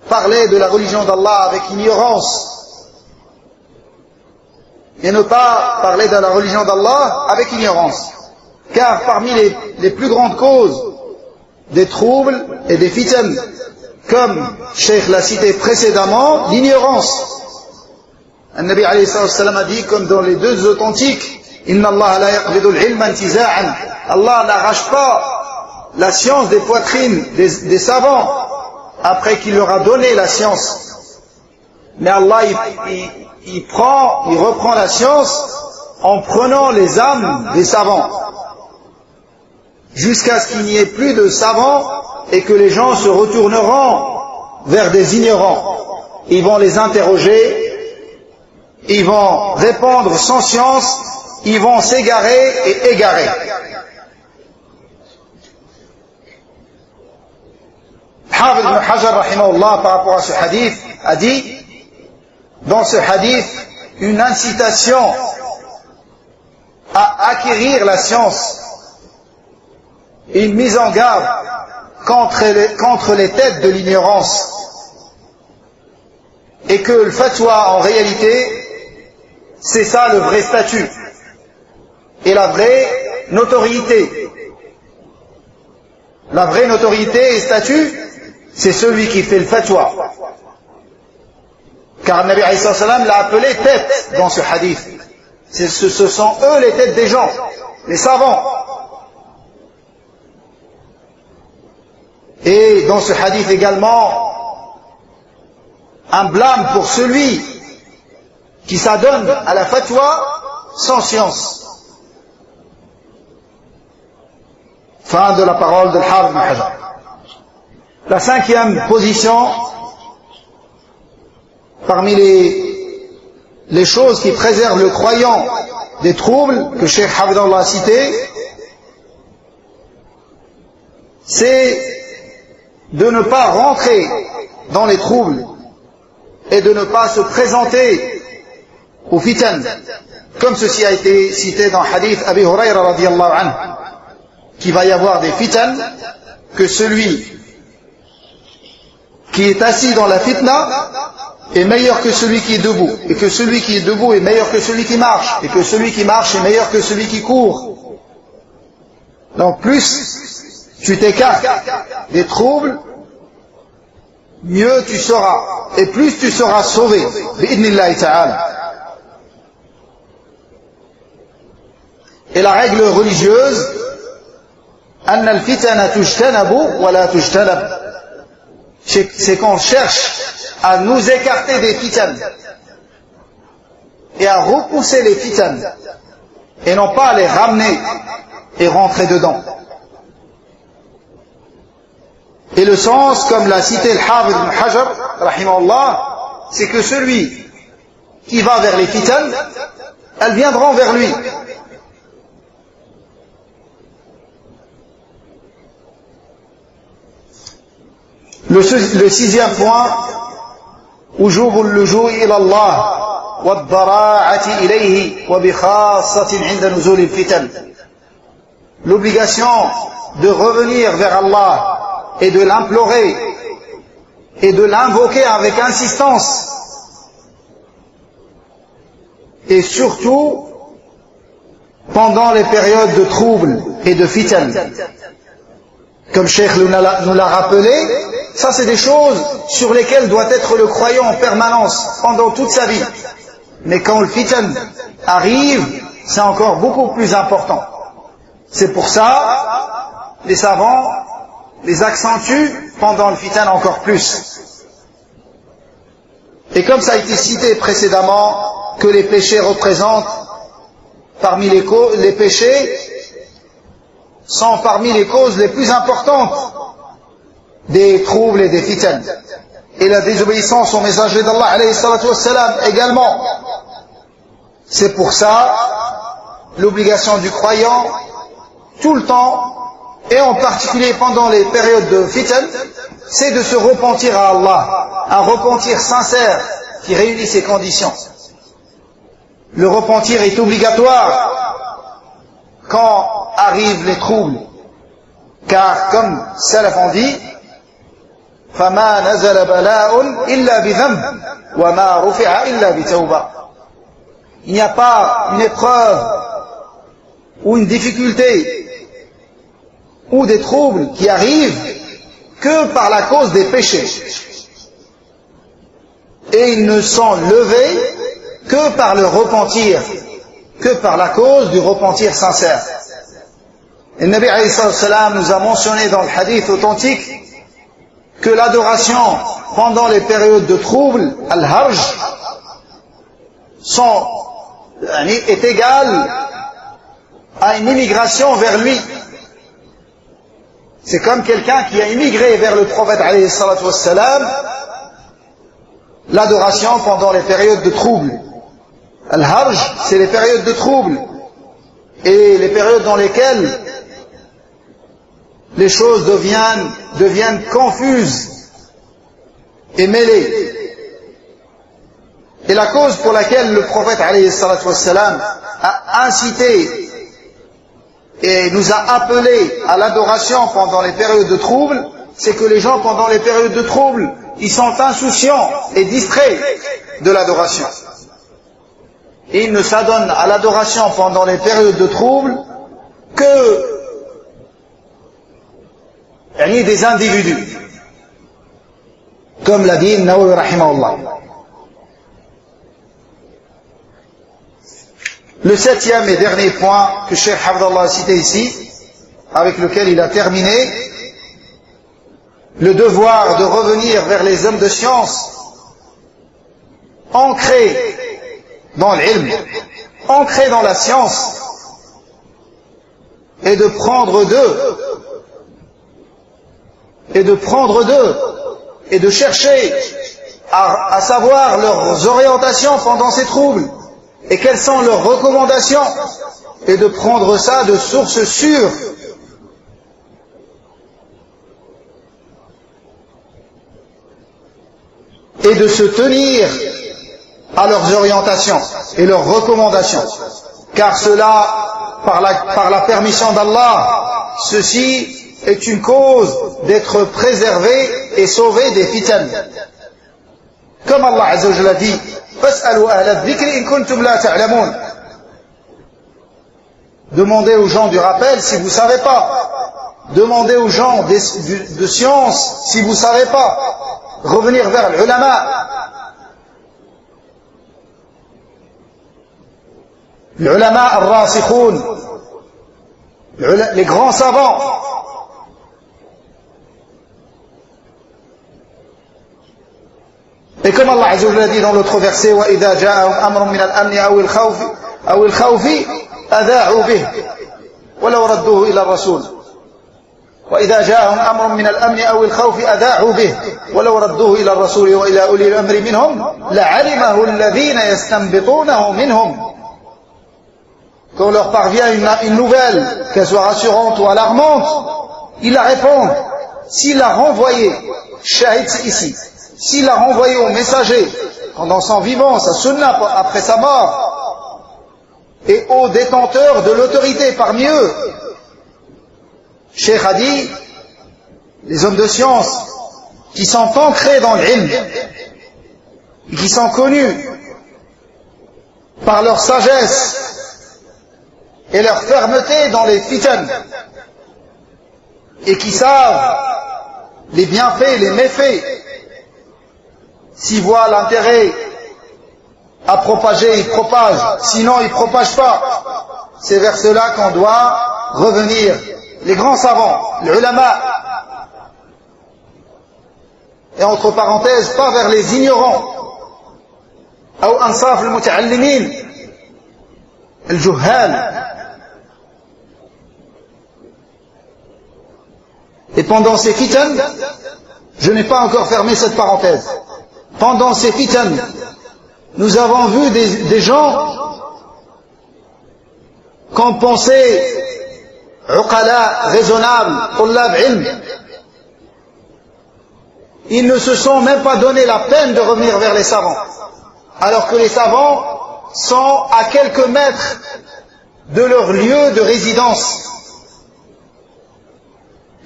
parler de la religion d'Allah avec ignorance. Et ne pas parler de la religion d'Allah avec ignorance. Car parmi les plus grandes causes des troubles et des fitan, comme Cheikh l'a cité précédemment, l'ignorance. Le Nabi alayhi salam a dit, comme dans les deux authentiques, Inna Allah la yaqbidu al-ilma intiza'an. Allah n'arrache pas la science des poitrines des savants après qu'il leur a donné la science. Mais Allah, il reprend la science en prenant les âmes des savants, jusqu'à ce qu'il n'y ait plus de savants et que les gens se retourneront vers des ignorants. Ils vont les interroger, ils vont répondre sans science, ils vont s'égarer et égarer. Hafid ibn Hajar rahimahullah, par rapport à ce hadith, a dit dans ce hadith une incitation à acquérir la science, une mise en garde contre les têtes de l'ignorance, et que le fatwa en réalité c'est ça le vrai statut et la vraie notoriété. La vraie notoriété et statut, c'est celui qui fait le fatwa, car le Nabi alayhi salam l'a appelé tête dans ce hadith. Ce sont eux les têtes des gens, les savants. Et dans ce hadith également, un blâme pour celui qui s'adonne à la fatwa sans science. Fin de la parole de Hafid ibn Hajar. La cinquième position, parmi les choses qui préservent le croyant des troubles que Cheikh Hafidallah a cité, c'est de ne pas rentrer dans les troubles et de ne pas se présenter au fitan, comme ceci a été cité dans le hadith Abi Hurayra radiyallahu anhu, qu'il va y avoir des fitan, que celui qui est assis dans la fitna est meilleur que celui qui est debout, et que celui qui est debout est meilleur que celui qui marche, et que celui qui marche est meilleur que celui qui court. Donc plus tu t'écartes des troubles, mieux tu seras, et plus tu seras sauvé, bi'idnillahi ta'ala. Et la règle religieuse, anna al-fitana tujtanabu wa la tujtanab, c'est qu'on cherche à nous écarter des fitanes et à repousser les fitanes et non pas à les ramener et rentrer dedans. Et le sens, comme l'a cité le Hafid ibn Hajar rahimahullah, c'est que celui qui va vers les fitanes, elles viendront vers lui. Le sixième point, وجوب اللجوء إلى الله والضراعة إليه وبخاصة عند نزول الفتن. L'obligation de revenir vers Allah et de l'implorer et de l'invoquer avec insistance, et surtout pendant les périodes de troubles et de fitan. Comme Cheikh nous l'a rappelé, ça c'est des choses sur lesquelles doit être le croyant en permanence pendant toute sa vie. Mais quand le fitan arrive, c'est encore beaucoup plus important. C'est pour ça les savants les accentuent pendant le fitan encore plus. Et comme ça a été cité précédemment, que les péchés représentent parmi les péchés sont parmi les causes les plus importantes des troubles et des fitans. Et la désobéissance au messager d'Allah alayhi salatu wassalam également. C'est pour ça l'obligation du croyant tout le temps, et en particulier pendant les périodes de fitan, c'est de se repentir à Allah, un repentir sincère qui réunit ces conditions. Le repentir est obligatoire quand arrivent les troubles, car comme Salaf ont dit, فَمَا نَزَلَ بَلَاءٌ إِلَّا بِذَنْبٍ وَمَا رُفِعَ إِلَّا بِتَوْبَةٍ. Il n'y a pas une épreuve ou une difficulté ou des troubles qui arrivent que par la cause des péchés, et ils ne sont levés que par le repentir, que par la cause du repentir sincère. Et le Nabi alayhi salam nous a mentionné dans le hadith authentique que l'adoration pendant les périodes de trouble, al-harj, est égale à une immigration vers lui. C'est comme quelqu'un qui a immigré vers le prophète alayhi salatu wassalam, l'adoration pendant les périodes de trouble. Al-harj, c'est les périodes de trouble et les périodes dans lesquelles les choses deviennent confuses et mêlées. Et la cause pour laquelle le prophète alayhi salatu wassalam a incité et nous a appelés à l'adoration pendant les périodes de trouble, c'est que les gens pendant les périodes de trouble, ils sont insouciants et distraits de l'adoration. Et ils ne s'adonnent à l'adoration pendant les périodes de trouble que des individus, comme l'a dit Nawawi rahimahullah. Le septième et dernier point que Cheikh Hafdallah a cité ici, avec lequel il a terminé, le devoir de revenir vers les hommes de science ancrés dans l'ilm, ancrés dans la science, et de prendre d'eux et de chercher à savoir leurs orientations pendant ces troubles et quelles sont leurs recommandations, et de prendre ça de sources sûres et de se tenir à leurs orientations et leurs recommandations, car cela, par la permission d'Allah, ceci est une cause d'être préservé et sauvé des fitan. Comme Allah Azza wa Jalla dit, فَاسْأَلُوا أَهْلَ الذِّكْرِ إِن كُنتُمْ لَا تَعْلَمُونَ. Demandez aux gens du rappel si vous ne savez pas. Demandez aux gens de science si vous ne savez pas. Revenir vers l'ulama. L'ulama al-rasikhoun, les grands savants. Et comme Allah Azza wa Jalla dit dans l'autre verset, وَإِذَا جَاءَهُمْ أَمْرٌ مِنَ الْأَمْنِ أَوِ الْخَوْفِ أَذَاعُوا بِهِ وَلَوْ رَدُّوهُ إِلَى الرَّسُولِ. وَإِذَا جَاءَهُمْ أَمْرٌ مِنَ الْأَمْنِ أَوِ الْخَوْفِ أَذَاعُوا بِهِ وَلَوْ رَدُّوهُ إِلَى الرَّسُولِ وَإِلَى أُولِي الْأَمْرِ مِنْهُمْ لَعَلِمَهُ الَّذِينَ يَسْتَنبِطُونَهُ مِنْهُمْ. Quand leur parvient une nouvelle, qu'elle soit rassurante ou alarmante, ils la répondent. S'il l'a renvoyé, shahid ici, s'il l'a renvoyé au messager pendant son vivant, sa sunna après sa mort, et aux détenteurs de l'autorité parmi eux, Cheikh a dit, les hommes de science qui sont ancrés dans l'ilm, et qui sont connus par leur sagesse et leur fermeté dans les fitan, et qui savent les bienfaits, les méfaits, s'ils voient l'intérêt à propager, ils propagent, sinon ils ne propagent pas. C'est vers cela qu'on doit revenir. Les grands savants, les ulama, et entre parenthèses, pas vers les ignorants, ou ansaf al-muta'allimin, al-juhal. Et pendant ces fitan, je n'ai pas encore fermé cette parenthèse. Pendant ces fitan, nous avons vu des gens qu'on pensait uqala, raisonnables, tullab ilm. Ils ne se sont même pas donné la peine de revenir vers les savants. Alors que les savants sont à quelques mètres de leur lieu de résidence.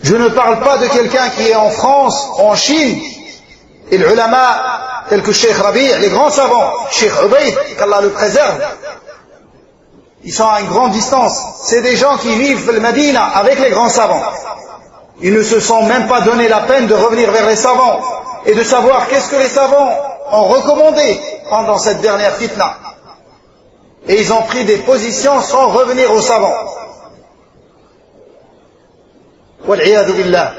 Je ne parle pas de quelqu'un qui est en France, en Chine, et les ulama, tels que Cheikh Rabi', les grands savants, Cheikh Ubayd, qu'Allah le préserve, ils sont à une grande distance. C'est des gens qui vivent le Medina avec les grands savants. Ils ne se sont même pas donné la peine de revenir vers les savants et de savoir qu'est-ce que les savants ont recommandé pendant cette dernière fitna. Et ils ont pris des positions sans revenir aux savants. Wal'iyadu billah.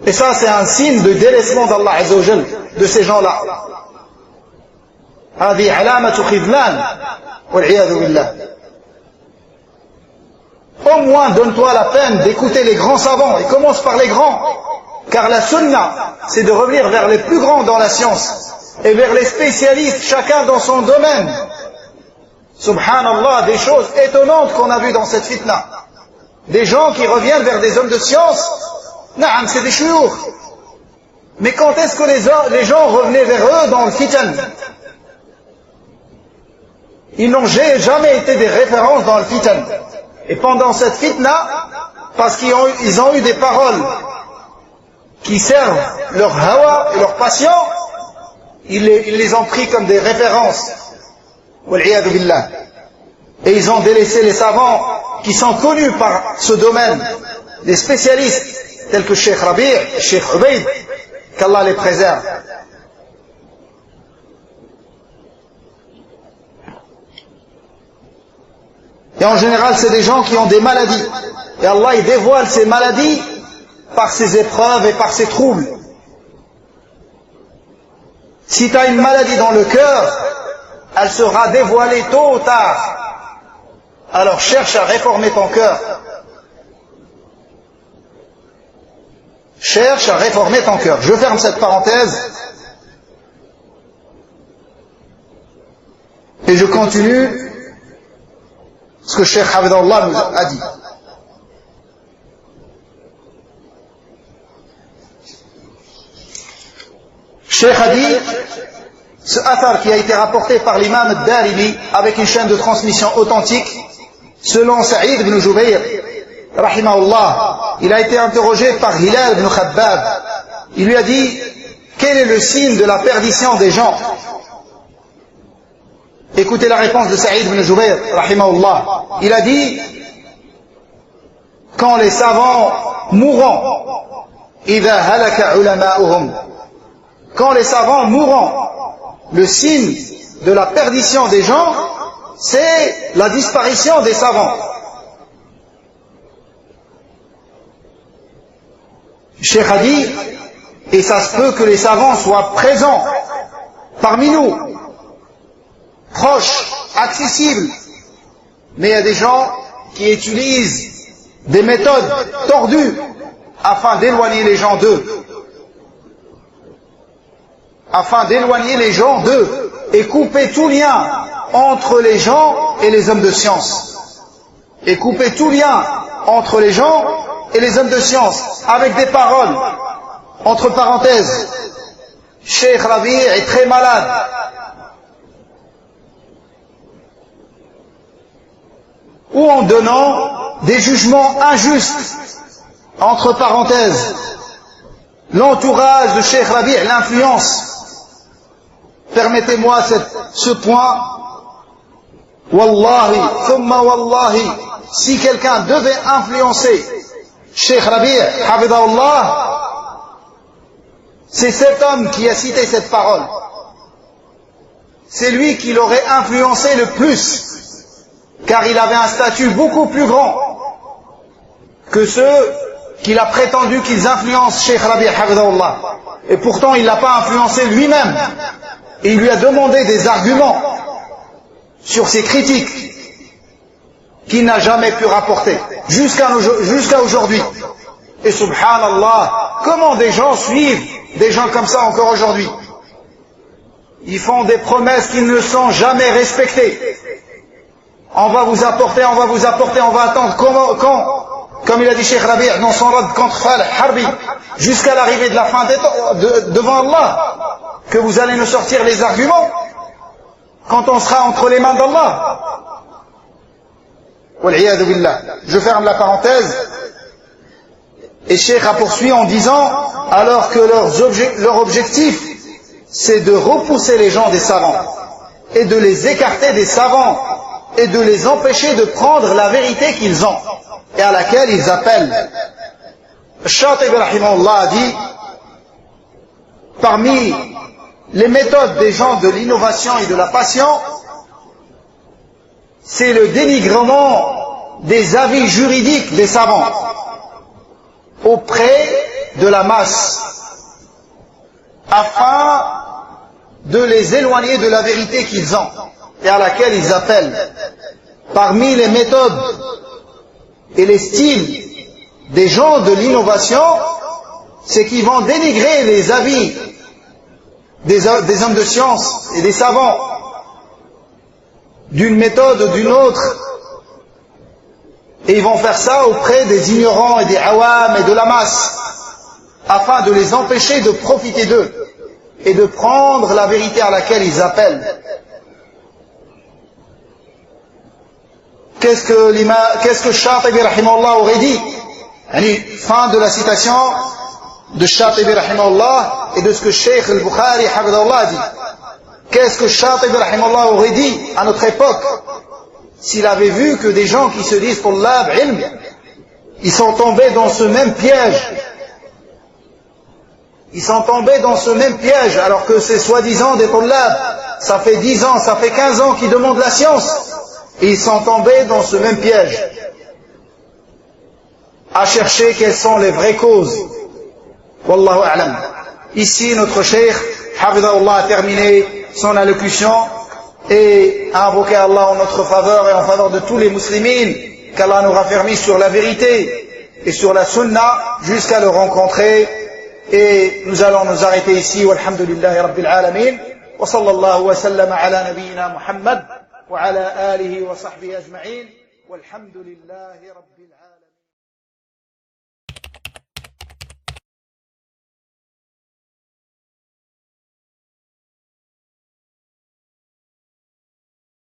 Et ça, c'est un signe de délaissement d'Allah Azza wa Jal, de ces gens-là. هذه علامة خذلان والعياذ بالله. Au moins, donne-toi la peine d'écouter les grands savants et commence par les grands. Car la sunna, c'est de revenir vers les plus grands dans la science et vers les spécialistes, chacun dans son domaine. Subhanallah, des choses étonnantes qu'on a vues dans cette fitna. Des gens qui reviennent vers des hommes de science. Naam, c'est des chouyours. Mais quand est-ce que les gens revenaient vers eux dans le fitan? Ils n'ont jamais été des références dans le fitan. Et pendant cette fitna, parce qu'ils ont eu des paroles qui servent leur hawa et leur passion, ils les ont pris comme des références. Wal'iyadu billah. Et ils ont délaissé les savants qui sont connus par ce domaine, les spécialistes tels que Cheikh Rabi', Cheikh Ubaid, qu'Allah les préserve. Et en général, c'est des gens qui ont des maladies. Et Allah, il dévoile ces maladies par ses épreuves et par ses troubles. Si tu as une maladie dans le cœur, elle sera dévoilée tôt ou tard. Alors cherche à réformer ton cœur. Cherche à réformer ton cœur. Je ferme cette parenthèse. Et je continue ce que Cheikh Hafidhahullah nous a dit. Cheikh a dit, ce athar qui a été rapporté par l'imam al-Darimi avec une chaîne de transmission authentique, selon Saïd ibn Jubayr, rahimahullah, il a été interrogé par Hilal ibn Khabbab. Il lui a dit, quel est le signe de la perdition des gens? Écoutez la réponse de Saïd ibn Jubayr, rahimahullah. Il a dit, quand les savants mourront, idha halaka ulama'uhum, quand les savants mourront, le signe de la perdition des gens, c'est la disparition des savants. Cheikh a dit, et ça se peut que les savants soient présents parmi nous, proches, accessibles, mais il y a des gens qui utilisent des méthodes tordues afin d'éloigner les gens d'eux. Afin d'éloigner les gens d'eux et couper tout lien entre les gens et les hommes de science. Et couper tout lien entre les gens et les hommes de science avec des paroles. Entre parenthèses, Cheikh Rabi' est très malade. Ou en donnant des jugements injustes. Entre parenthèses, l'entourage de Cheikh Rabi' l'influence. Permettez-moi ce point. Wallahi, thumma wallahi, si quelqu'un devait influencer Cheikh Rabi', Hafidhahullah, c'est cet homme qui a cité cette parole. C'est lui qui l'aurait influencé le plus, car il avait un statut beaucoup plus grand que ceux qu'il a prétendu qu'ils influencent Cheikh Rabi', Hafidhahullah. Et pourtant, il ne l'a pas influencé lui-même. Et il lui a demandé des arguments sur ses critiques qu'il n'a jamais pu rapporter jusqu'à aujourd'hui. Et subhanallah, comment des gens suivent des gens comme ça encore aujourd'hui? Ils font des promesses qui ne sont jamais respectées. On va vous apporter, on va vous apporter, on va attendre comme il a dit Cheikh Rabi' dans son rad contre Falh Harbi, jusqu'à l'arrivée de la fin des temps, devant Allah, que vous allez nous sortir les arguments quand on sera entre les mains d'Allah. Wal'iyadu billah. Je ferme la parenthèse. Et Cheikh a poursuivi en disant, alors que leur objectif, c'est de repousser les gens des savants, et de les écarter des savants, et de les empêcher de prendre la vérité qu'ils ont, et à laquelle ils appellent. Shatibi rahimahullah a dit, parmi les méthodes des gens de l'innovation et de la passion, c'est le dénigrement des avis juridiques des savants. auprès de la masse, afin de les éloigner de la vérité qu'ils ont et à laquelle ils appellent. Parmi les méthodes et les styles des gens de l'innovation, c'est qu'ils vont dénigrer les avis des hommes de science et des savants d'une méthode ou d'une autre, et ils vont faire ça auprès des ignorants et des awam et de la masse, afin de les empêcher de profiter d'eux et de prendre la vérité à laquelle ils appellent. Qu'est-ce que Shatibi rahimahullah aurait dit? Fin de la citation de Shatibi rahimahullah et de ce que Cheikh al-Bukhari hafidahullah dit. Qu'est-ce que Shatibi rahimahullah aurait dit à notre époque s'il avait vu que des gens qui se disent Tullab ilm, ils sont tombés dans ce même piège? Ils sont tombés dans ce même piège alors que c'est soi-disant des Tullab. Ça fait 10 ans, ça fait 15 ans qu'ils demandent la science. Et ils sont tombés dans ce même piège, à chercher quelles sont les vraies causes. Wallahu a'lam. Ici, notre cheikh, hafidahullah, a terminé son allocution et a invoqué Allah en notre faveur et en faveur de tous les muslimines, qu'Allah nous raffermisse sur la vérité et sur la sunna jusqu'à le rencontrer. Et nous allons nous arrêter ici. Walhamdulillahi rabbil alamin. Wa sallallahu wa sallam ala nabiyyina Muhammad وعلى آله وصحبه أجمعين والحمد لله رب العالمين.